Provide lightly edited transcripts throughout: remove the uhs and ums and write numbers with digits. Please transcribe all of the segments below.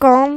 .com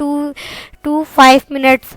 2 to 5 minutes۔